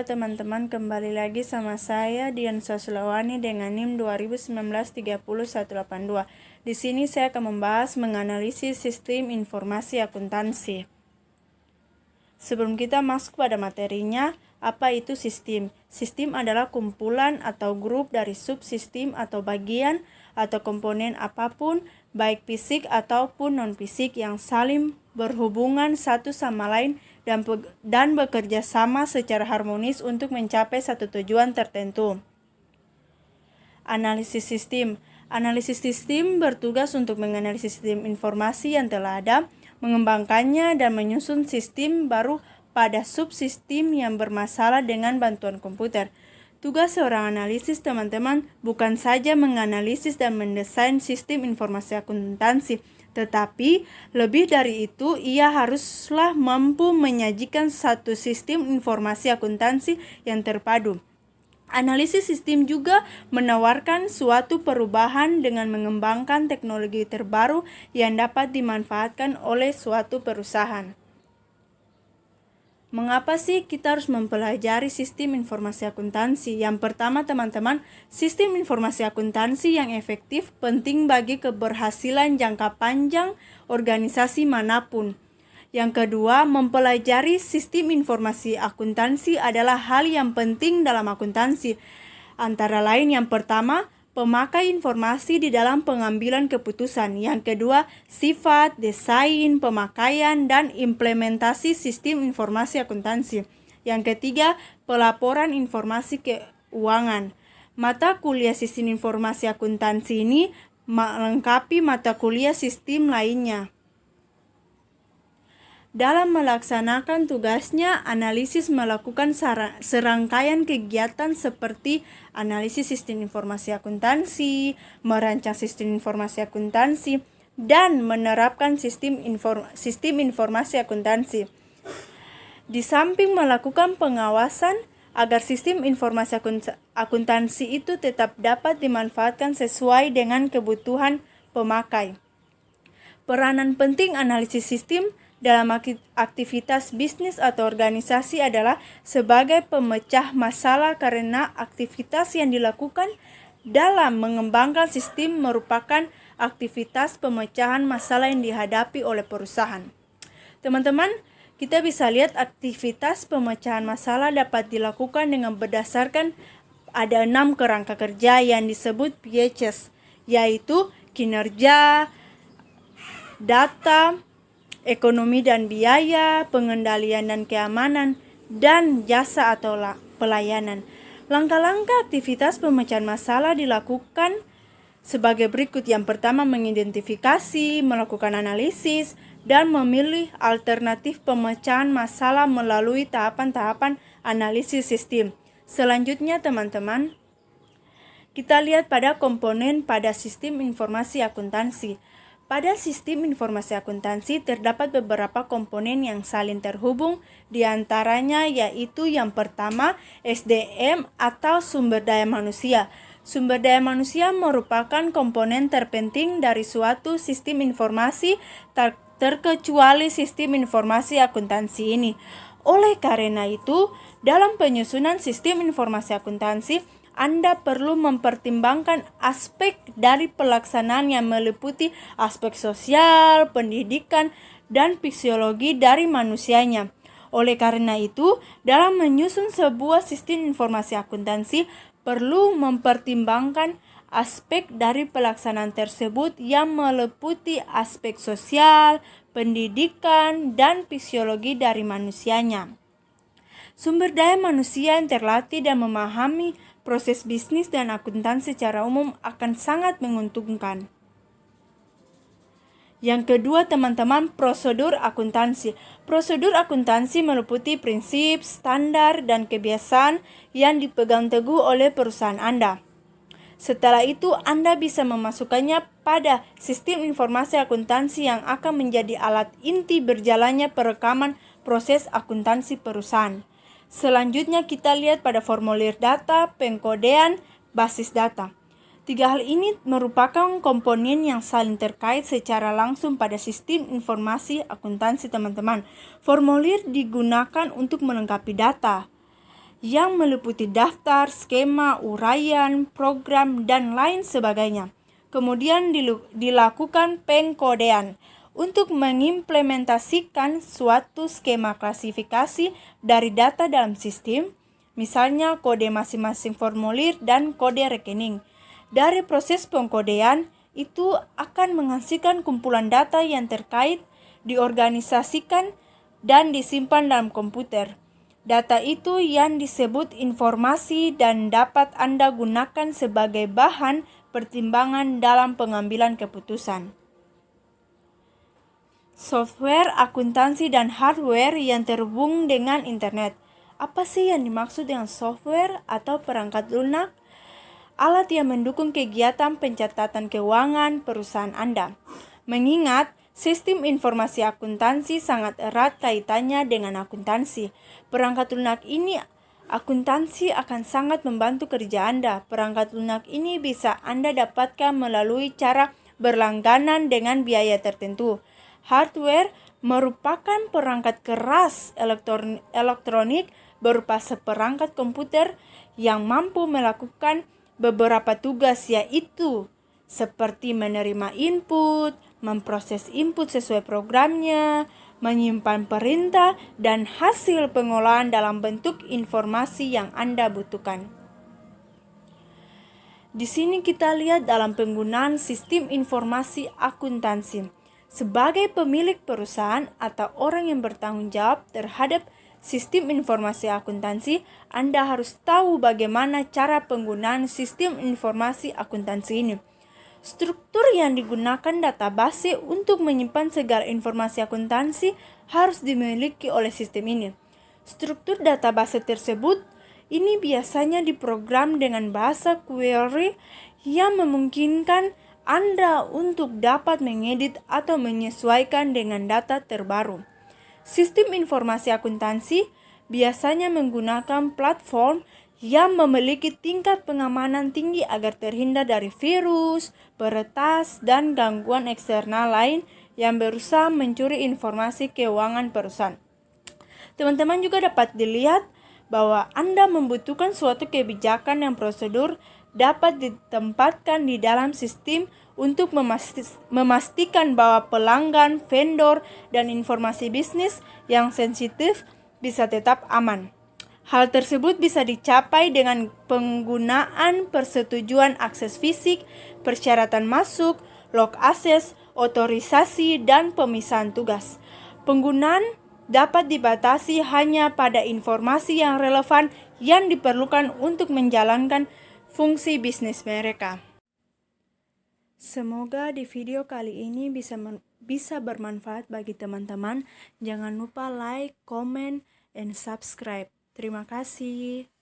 Halo teman-teman, kembali lagi sama saya Dian Sasulawani dengan NIM 2019-30182. Di sini saya akan membahas menganalisis sistem informasi akuntansi. Sebelum kita masuk pada materinya, apa itu sistem? Sistem adalah kumpulan atau grup dari subsistem atau bagian atau komponen apapun, baik fisik ataupun non-fisik yang saling berhubungan satu sama lain dan bekerja sama secara harmonis untuk mencapai satu tujuan tertentu. Analisis sistem. Analisis sistem bertugas untuk menganalisis sistem informasi yang telah ada, mengembangkannya dan menyusun sistem baru pada subsistem yang bermasalah dengan bantuan komputer. Tugas seorang analisis, teman-teman, bukan saja menganalisis dan mendesain sistem informasi akuntansi, tetapi lebih dari itu, ia haruslah mampu menyajikan satu sistem informasi akuntansi yang terpadu. Analisis sistem juga menawarkan suatu perubahan dengan mengembangkan teknologi terbaru yang dapat dimanfaatkan oleh suatu perusahaan. Mengapa sih kita harus mempelajari sistem informasi akuntansi? Yang pertama, teman-teman, sistem informasi akuntansi yang efektif penting bagi keberhasilan jangka panjang organisasi manapun. Yang kedua, mempelajari sistem informasi akuntansi adalah hal yang penting dalam akuntansi. Antara lain, yang pertama, pemakai informasi di dalam pengambilan keputusan. Yang kedua, sifat, desain, pemakaian, dan implementasi sistem informasi akuntansi. Yang ketiga, pelaporan informasi keuangan. Mata kuliah sistem informasi akuntansi ini melengkapi mata kuliah sistem lainnya. Dalam melaksanakan tugasnya, analisis melakukan serangkaian kegiatan seperti analisis sistem informasi akuntansi, merancang sistem informasi akuntansi, dan menerapkan sistem informasi akuntansi. Di samping melakukan pengawasan agar sistem informasi akuntansi itu tetap dapat dimanfaatkan sesuai dengan kebutuhan pemakai. Peranan penting analisis sistem dalam aktivitas bisnis atau organisasi adalah sebagai pemecah masalah karena aktivitas yang dilakukan dalam mengembangkan sistem merupakan aktivitas pemecahan masalah yang dihadapi oleh perusahaan. Teman-teman, kita bisa lihat aktivitas pemecahan masalah dapat dilakukan dengan berdasarkan ada 6 kerangka kerja yang disebut PHS, yaitu kinerja, data, ekonomi dan biaya, pengendalian dan keamanan, dan jasa atau pelayanan. Langkah-langkah aktivitas pemecahan masalah dilakukan sebagai berikut. Yang pertama, mengidentifikasi, melakukan analisis, dan memilih alternatif pemecahan masalah melalui tahapan-tahapan analisis sistem. Selanjutnya, teman-teman, kita lihat pada komponen pada sistem informasi akuntansi. Pada sistem informasi akuntansi terdapat beberapa komponen yang saling terhubung, diantaranya yaitu yang pertama SDM atau sumber daya manusia. Sumber daya manusia merupakan komponen terpenting dari suatu sistem informasi terkecuali sistem informasi akuntansi ini. Oleh karena itu, dalam penyusunan sistem informasi akuntansi, Anda perlu mempertimbangkan aspek dari pelaksanaan yang meliputi aspek sosial, pendidikan, dan fisiologi dari manusianya. Oleh karena itu, dalam menyusun sebuah sistem informasi akuntansi, perlu mempertimbangkan aspek dari pelaksanaan tersebut yang meliputi aspek sosial, pendidikan, dan fisiologi dari manusianya. Sumber daya manusia yang terlatih dan memahami proses bisnis dan akuntansi secara umum akan sangat menguntungkan. Yang kedua, teman-teman, prosedur akuntansi. Prosedur akuntansi meliputi prinsip, standar, dan kebiasaan yang dipegang teguh oleh perusahaan Anda. Setelah itu, Anda bisa memasukkannya pada sistem informasi akuntansi yang akan menjadi alat inti berjalannya perekaman proses akuntansi perusahaan. Selanjutnya kita lihat pada formulir data, pengkodean, basis data. 3 hal ini merupakan komponen yang saling terkait secara langsung pada sistem informasi akuntansi, teman-teman. Formulir digunakan untuk melengkapi data. yang meliputi daftar, skema, uraian, program, dan lain sebagainya. Kemudian dilakukan pengkodean untuk mengimplementasikan suatu skema klasifikasi dari data dalam sistem, misalnya kode masing-masing formulir dan kode rekening. Dari proses pengkodean, itu akan menghasilkan kumpulan data yang terkait, diorganisasikan, dan disimpan dalam komputer. Data itu yang disebut informasi dan dapat Anda gunakan sebagai bahan pertimbangan dalam pengambilan keputusan. Software, akuntansi, dan hardware yang terhubung dengan internet. Apa sih yang dimaksud dengan software atau perangkat lunak? Alat yang mendukung kegiatan pencatatan keuangan perusahaan Anda. Mengingat sistem informasi akuntansi sangat erat kaitannya dengan akuntansi. Perangkat lunak ini akuntansi akan sangat membantu kerja Anda. Perangkat lunak ini bisa Anda dapatkan melalui cara berlangganan dengan biaya tertentu. Hardware merupakan perangkat keras elektronik berupa seperangkat komputer yang mampu melakukan beberapa tugas, yaitu seperti menerima input, memproses input sesuai programnya, menyimpan perintah, dan hasil pengolahan dalam bentuk informasi yang Anda butuhkan. Di sini kita lihat dalam penggunaan sistem informasi akuntansi. Sebagai pemilik perusahaan atau orang yang bertanggung jawab terhadap sistem informasi akuntansi, Anda harus tahu bagaimana cara penggunaan sistem informasi akuntansi ini. Struktur yang digunakan database untuk menyimpan segala informasi akuntansi harus dimiliki oleh sistem ini. Struktur database tersebut ini biasanya diprogram dengan bahasa query yang memungkinkan Anda untuk dapat mengedit atau menyesuaikan dengan data terbaru. Sistem informasi akuntansi biasanya menggunakan platform yang memiliki tingkat pengamanan tinggi agar terhindar dari virus, peretas, dan gangguan eksternal lain yang berusaha mencuri informasi keuangan perusahaan. Teman-teman juga dapat dilihat bahwa Anda membutuhkan suatu kebijakan yang prosedur dapat ditempatkan di dalam sistem untuk memastikan bahwa pelanggan, vendor, dan informasi bisnis yang sensitif bisa tetap aman. Hal tersebut bisa dicapai dengan penggunaan persetujuan akses fisik, persyaratan masuk, log akses, otorisasi, dan pemisahan tugas. Penggunaan dapat dibatasi hanya pada informasi yang relevan yang diperlukan untuk menjalankan fungsi bisnis mereka. Semoga di video kali ini bisa bermanfaat bagi teman-teman. Jangan lupa like, comment, and subscribe. Terima kasih.